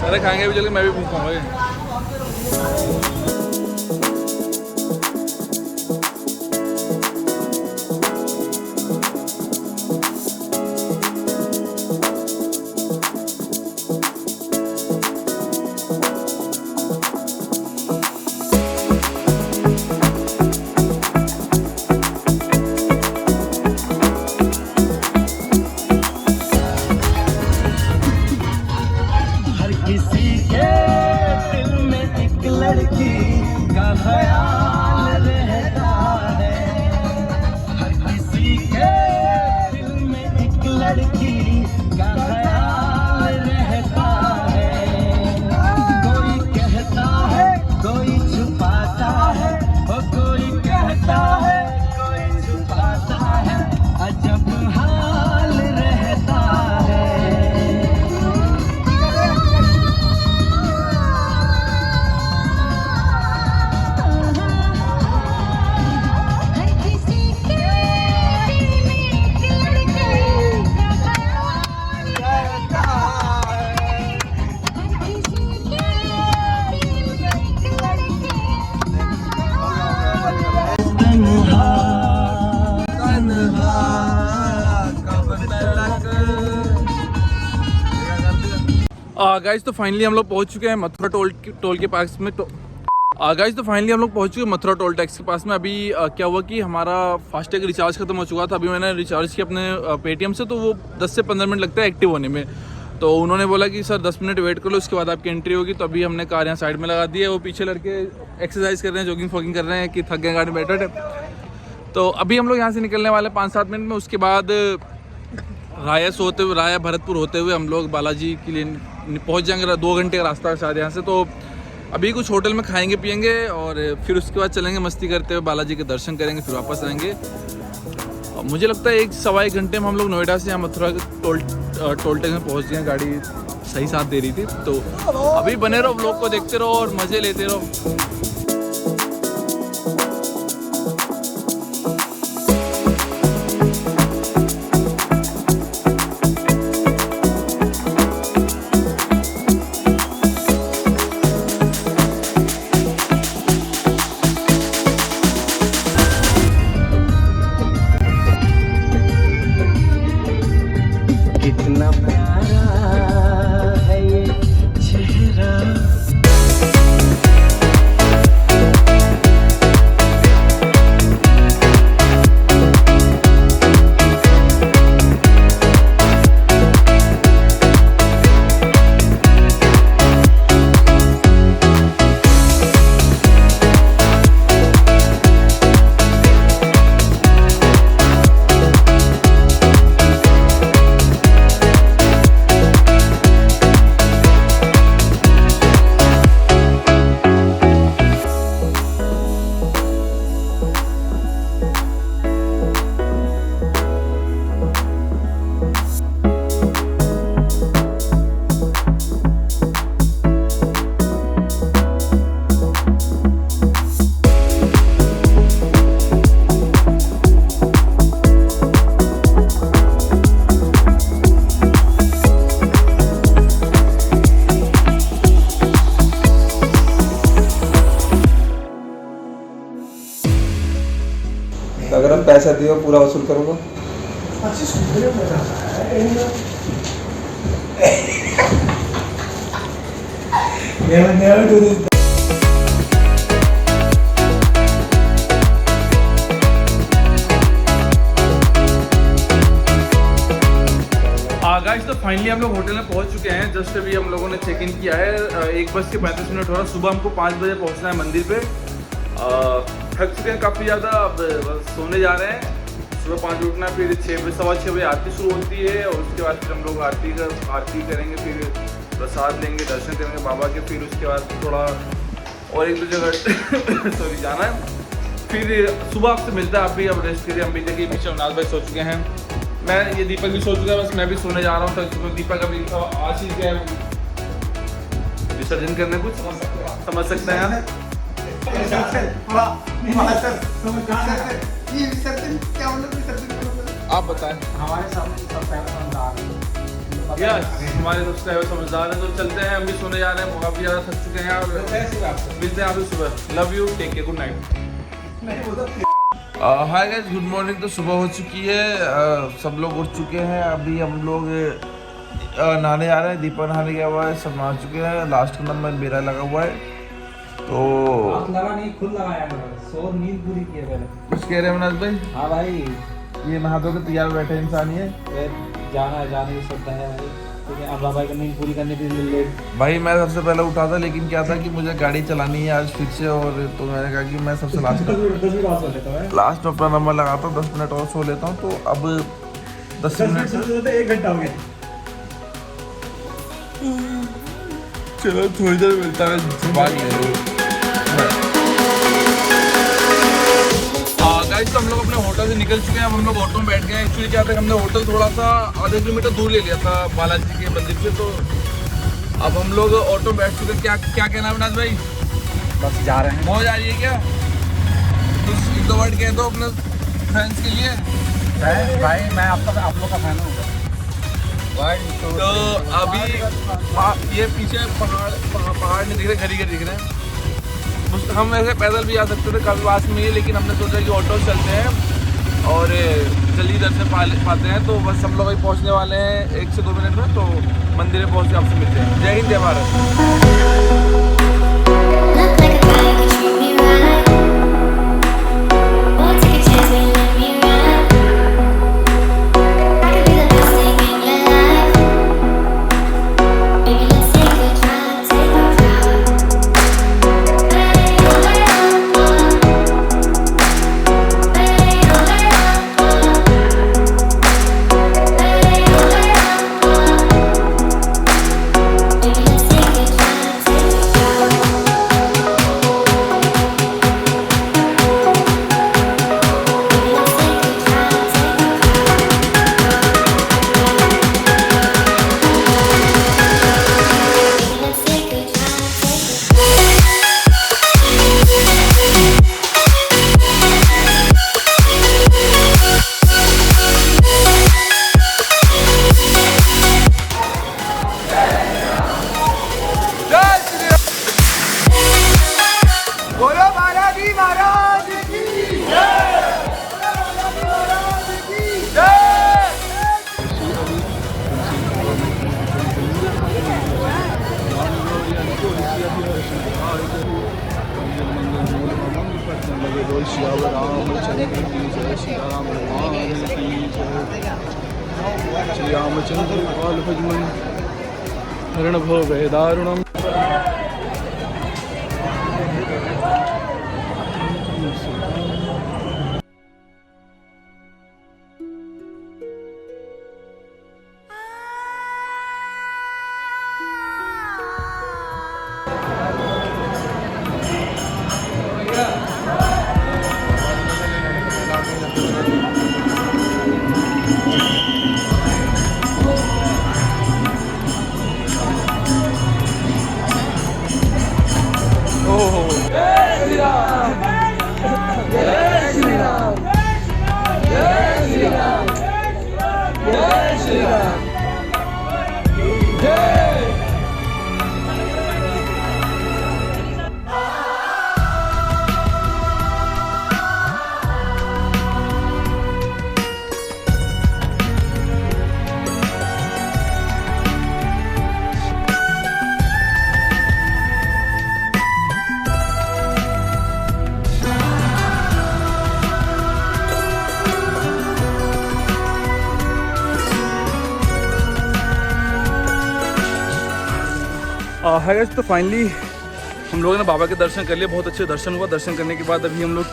अरे खाएंगे भी, चल के मैं भी भूख खाऊंगा। गाइस तो फाइनली हम लोग पहुंच चुके हैं मथुरा टोल के पास में। गाइस तो फाइनली हम लोग पहुंच चुके हैं मथुरा टोल टैक्स के पास में। अभी क्या हुआ कि हमारा फास्टैग रिचार्ज खत्म हो चुका था। अभी मैंने रिचार्ज किया अपने पेटीएम से, तो वो 10 से 15 मिनट लगता है एक्टिव होने में। तो उन्होंने बोला कि सर 10 मिनट वेट कर लो, उसके बाद आपकी एंट्री होगी। तो अभी हमने कार यहाँ साइड में लगा दी है। वो पीछे लड़के एक्सरसाइज कर रहे हैं, जॉगिंग फॉगिंग कर रहे हैं कि थक गए गाड़ी में बैठे। तो अभी हम लोग यहाँ से निकलने वाले 5-7 मिनट में। उसके बाद राया भरतपुर होते हुए हम लोग बालाजी के लिए पहुँच जाएंगे। 2 घंटे का रास्ता है शायद यहाँ से। तो अभी कुछ होटल में खाएंगे पिएंगे और फिर उसके बाद चलेंगे मस्ती करते हुए, बालाजी के दर्शन करेंगे, फिर वापस आएंगे। मुझे लगता है 1-1.25 घंटे में हम लोग नोएडा से यहाँ मथुरा टोल टैक्स में पहुँच गए। गाड़ी सही साथ दे रही थी। तो अभी बने रहो, व्लॉग को देखते रहो और मज़े लेते रहो। अगर हम पैसा दिए पूरा वसूल करूँगा। गाइस तो फाइनली हम लोग होटल में पहुंच चुके हैं। जस्ट अभी हम लोगों ने चेक इन किया है। 1:35 हो रहा। सुबह हमको 5 बजे पहुंचना है मंदिर पे। थक चुके हैं काफ़ी ज़्यादा, अब बस सोने जा रहे हैं। सुबह 5 बजे उठना, फिर 6-6 बजे आरती शुरू होती है और उसके बाद फिर हम लोग आरती करेंगे, फिर प्रसाद लेंगे, दर्शन करेंगे बाबा के। फिर उसके बाद थोड़ा और 1-2 जगह सॉरी जाना है। फिर सुबह आपसे मिलता है। आप भी अब रेस्ट करिए। हम भी देखिए पीछे अवनाश भाई सो चुके हैं, मैं ये दीपक भी सो चुका है। बस मैं भी सोने जा रहा हूँ। तो दीपक अभी आशीष गए विसर्जन करने, कुछ समझ सकते हैं आप? आप बताएं। हमारे सामने सब यस, हमारे सब्सक्राइबर समझदार हैं, तो चलते हैं, हम भी सोने जा रहे हैं, काफ़ी ज़्यादा थक चुके हैं और मिलते हैं आपसे सुबह। Love you, take care, good night. Hi guys, good morning. तो सुबह हो चुकी है, सब लोग उठ चुके हैं। अभी हम लोग नहाने जा रहे हैं, दीपा नहाने गया हुआ है, सब नहा चुके हैं। लास्ट का नंबर मेरा लगा हुआ है, तो लगा नहीं, खुद लगाया सो नींद पूरी की है पहले। कुछ कह रहे हैं मनाज भाई? हाँ भाई, ये नहा धो के तैयार बैठे इंसान ही है। जाने की श्रद्धा है भाई, क्योंकि अब भाई को नींद पूरी करने के लिए लेट। भाई मैं सबसे पहले उठा था, लेकिन क्या था कि मुझे गाड़ी चलानी है आज फिर से, और तो मैंने कहा कि मैं सबसे लास्ट लास्ट में अपना नंबर लगाता हूँ, 10 मिनट और सो लेता हूँ। तो अब 10 मिनट 1 घंटा हो गया। चलो थोड़ी देर मिलता है, बात ले गाइस। तो हम लोग अपने होटल से निकल चुके हैं, अब हम लोग ऑटो में बैठ गए हैं। एक्चुअली क्या था, हमने होटल थोड़ा सा आधे किलोमीटर दूर ले लिया था बालाजी के मंदिर से, तो अब हम लोग ऑटो में बैठ चुके हैं। क्या कहना है विनाश भाई? बस जा रहे हैं। मौज आ रही है क्या? कुछ 1-2 वर्ड कह दो अपने फैंस के लिए। भाई मैं आप लोग का फैन हूँ भाई। तो अभी ये पीछे पहाड़ नहीं दिख रहे, घर ही दिख रहे हैं। हम ऐसे पैदल भी आ सकते थे काफ़ी पास में ही, लेकिन हमने सोचा कि ऑटो चलते हैं और जल्दी दर्शन पाते हैं। तो बस हम लोग अभी पहुंचने वाले हैं 1 से 2 मिनट में, तो मंदिर में पहुंच के आपसे मिलते हैं। जय हिंद, जय भारत। श्री रामचंद्र पाल भजमन हरण भव दारुणम। है गाइस, तो फाइनली हम लोगों ने बाबा के दर्शन कर लिए, बहुत अच्छे दर्शन हुआ। दर्शन करने के बाद अभी हम लोग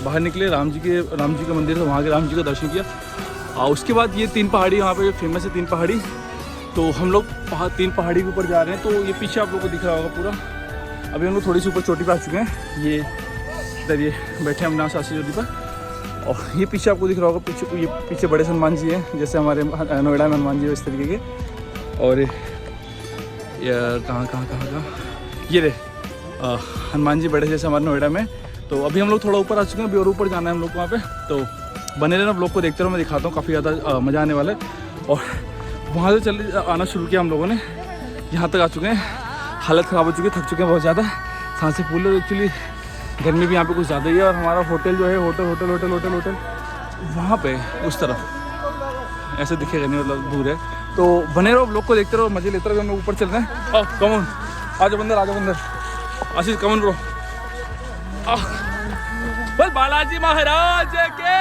बाहर निकले, राम जी का मंदिर था, वहाँ के राम जी का दर्शन किया। उसके बाद ये 3 पहाड़ी यहाँ पे फेमस है, 3 पहाड़ी। तो हम लोग 3 पहाड़ी के ऊपर जा रहे हैं। तो ये पीछे आप लोग को दिख रहा होगा पूरा। अभी हम लोग थोड़ी सी ऊपर चोटी पर आ चुके हैं। ये इधर ये बैठे हैं अविनाश शास्त्री चोटी पर, और ये पीछे आपको दिख रहा होगा, पीछे बड़े हनुमान जी हैं, जैसे हमारे नोएडा में हनुमान जी है इस तरीके के। और यार कहाँ ये रे हनुमान जी बड़े जैसे हमारे नोएडा में। तो अभी हम लोग थोड़ा ऊपर आ चुके हैं, अभी और ऊपर जाना है हम लोग को वहाँ पे। तो बने रहना ब्लॉग को देखते रहो, मैं दिखाता हूँ, काफ़ी ज़्यादा मज़ा आने वाला है। और वहाँ से आना शुरू किया हम लोगों ने, यहाँ तक आ चुके हैं। हालत ख़राब हो चुकी है, थक चुके हैं बहुत ज़्यादा, सांसें फूल। एक्चुअली गर्मी भी यहाँ पे कुछ ज़्यादा ही है। और हमारा होटल जो है होटल वहाँ पे उस तरफ ऐसे दिखेगा नहीं, मतलब दूर है। तो बने रहो, ब्लॉग को देखते रहो, मज़े लेते रहो। हम लोग ऊपर चल रहे हैं। कमन आ जाओ बंदर, आशीष कमन ब्रो। बस बालाजी महाराज के।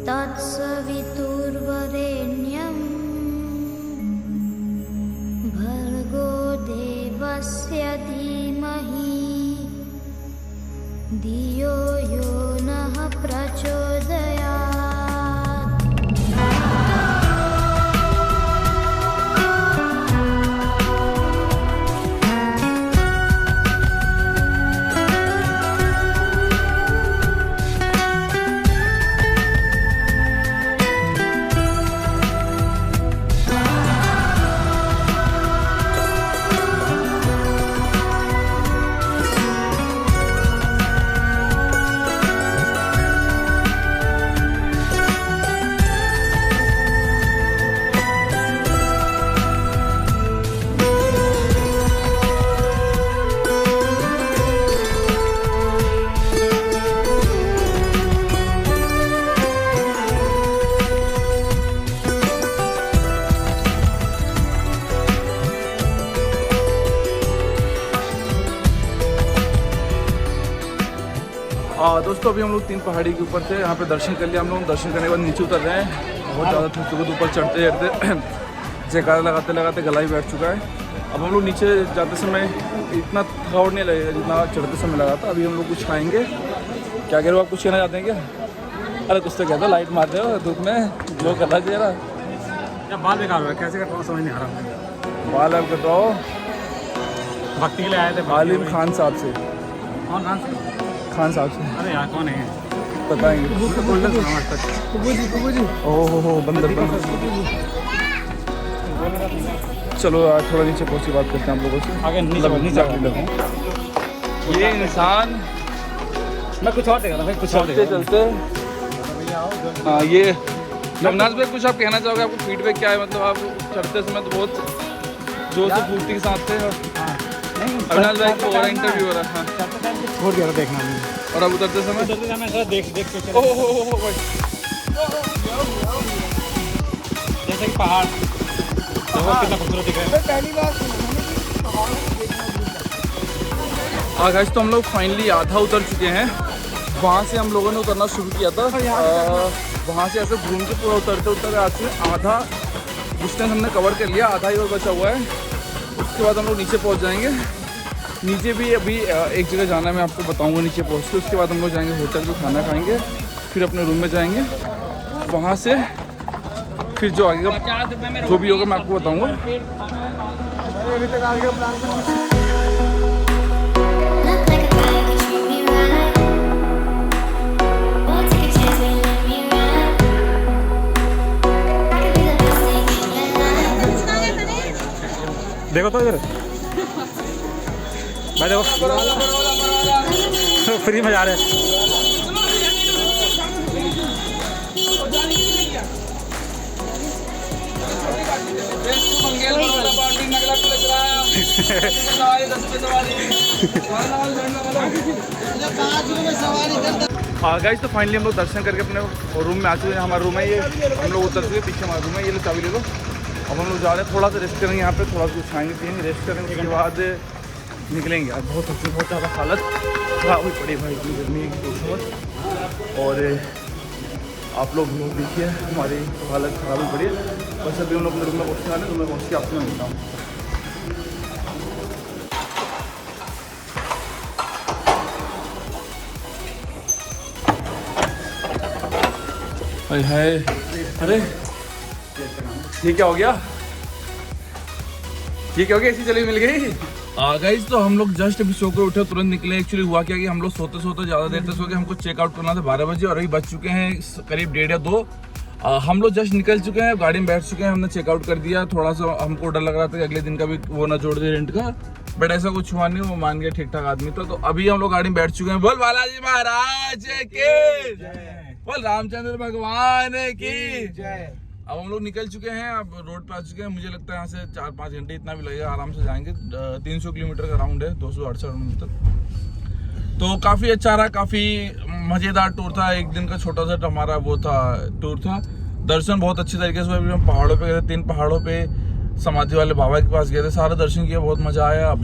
तत्सवितुर्वरेण्यं भर्गो देवस्य धीमहि धियो यो नः प्रचोदयात्। दोस्तों अभी हम लोग 3 पहाड़ी के ऊपर थे, यहाँ पे दर्शन कर लिया हम लोग। दर्शन करने के बाद नीचे उतर रहे हैं। बहुत ज़्यादा थक चुके, ऊपर चढ़ते जयकारा लगाते लगाते गला ही बैठ चुका है। अब हम लोग नीचे जाते समय इतना थकावट नहीं लगेगा जितना चढ़ते समय लगा था। अभी हम लोग कुछ खाएंगे। क्या कह रहे हो आप, कुछ कहना चाहते हैं क्या? अरे कुछ तो कहते हो, लाइट मारते हो धूप में, जो करना चाहिए ना। बाल बेकार हो रहा है, कैसे कटवाओ समझ नहीं आ रहा। बाल अब कटवाओ, भक्ति के लिए आए थे आलिम खान साहब से। कौन खान साहब से। अरे यार कौन है बताएंगे। ओहो बंदर। चलो यार थोड़ा नीचे पहुँच बात करते हैं आप लोगों से। आगे नीचे ये इंसान, मैं कुछ और देखा था, कुछ और चलते हाँ ये लवनाज भाई, कुछ आप कहना चाहोगे? आपको फीडबैक क्या है? मतलब आप चढ़ते समय तो बहुत जोर से फूर्ति के साथ थे। अविनाश भाई को और इंटरव्यू हो रहा है। छोड़ दिया था देखना मैंने। और अब उतरते समय देख के जैसे कि पहाड़ कितना खूबसूरत दिख रहा है। पहली बार गाइस तो हम लोग फाइनली आधा उतर चुके हैं। वहाँ से हम लोगों ने उतरना शुरू किया था। वहाँ से ऐसे घूम के पूरा उतरते आज से आधा डिस्टेंस हमने कवर कर लिया, आधा ही और बचा हुआ है। उसके बाद हम लोग नीचे पहुँच जाएंगे। नीचे भी अभी एक जगह जाना है, मैं आपको बताऊंगा नीचे पहुँच के। उसके बाद हम लोग जाएंगे होटल में, खाना खाएंगे, फिर अपने रूम में जाएंगे। वहाँ से फिर जो आगे का जो भी होगा मैं आपको बताऊंगा। देखो तो इधर भाई, देखो फ्री में जा रहे हैं। गाइस तो फाइनली हम लोग दर्शन करके अपने रूम में आ चुके हैं। हमारा रूम है ये, हम लोग उतर चुके, पीछे हमारा रूम है। ये लो चाबी ले लो। अब हम लोग जा रहे हैं, थोड़ा सा रेस्ट करेंगे यहाँ पे, थोड़ा सा कुछ खाएंगे पिएंगे, रेस्ट करेंगे, उसके बाद निकलेंगे। आज बहुत ज़्यादा हालत खराब हुई पड़ी भाई इतनी गर्मी पूछो मत। और आप लोग देखिए हमारी हालत ख़राब हुई पड़ी है। बस अभी हम लोग अपने रूम में पहुँचने वाले, तो मैं पहुँच के आपसे मिलता हूँ। हाय अरे ये क्या हो गया, ये क्या हो गया, ऐसी चली मिल गई। गाइस तो हम लोग जस्ट अभी सो के उठे, तुरंत निकले। एक्चुअली हुआ क्या कि हम लोग सोते सोते ज़्यादा देर तक सो गए। हमको चेकआउट करना था 12 बजे और अभी बज चुके हैं करीब 1:30 या 2। हम लोग जस्ट निकल चुके हैं, गाड़ी में बैठ चुके हैं, हमने चेकआउट कर दिया। थोड़ा सा हमको डर लग रहा था कि अगले दिन का भी वो ना जोड़ दे रेंट का, बट ऐसा कुछ हुआ नहीं, वो मान गया, ठीक ठाक आदमी था। तो अभी हम लोग गाड़ी में बैठ चुके हैं। बोल बालाजी महाराज की, बोल रामचंद्र भगवान की। अब हम लोग निकल चुके हैं, अब रोड पे आ चुके हैं। मुझे लगता है यहाँ से 4-5 घंटे इतना भी लगेगा, आराम से जाएंगे। 300 किलोमीटर का राउंड है, 268 किलोमीटर। तो काफ़ी अच्छा रहा, काफ़ी मज़ेदार टूर था। एक दिन का छोटा सा हमारा वो था, टूर था। दर्शन बहुत अच्छे तरीके से हुए। हम पहाड़ों पे गए थे, 3 पहाड़ों पे समाधि वाले बाबा के पास गए थे, सारा दर्शन किया, बहुत मज़ा आया। अब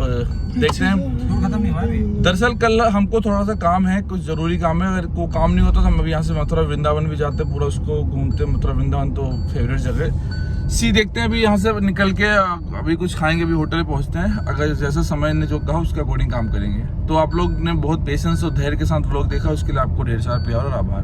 देखते हैं, खत्म नहीं हुआ अभी। दरअसल कल हमको थोड़ा सा काम है, कुछ ज़रूरी काम है। अगर कोई काम नहीं होता तो हम अभी यहाँ से मथुरा वृंदावन भी जाते, पूरा उसको घूमते। मथुरा वृंदावन तो फेवरेट जगह। देखते हैं अभी यहाँ से निकल के, अभी कुछ खाएंगे, अभी होटल पहुँचते हैं। अगर जैसा समय ने जो कहा उसके अकॉर्डिंग काम करेंगे। तो आप लोग ने बहुत पेशेंस और धैर्य के साथ व्लॉग देखा, उसके लिए आपको ढेर सारा प्यार और आभार।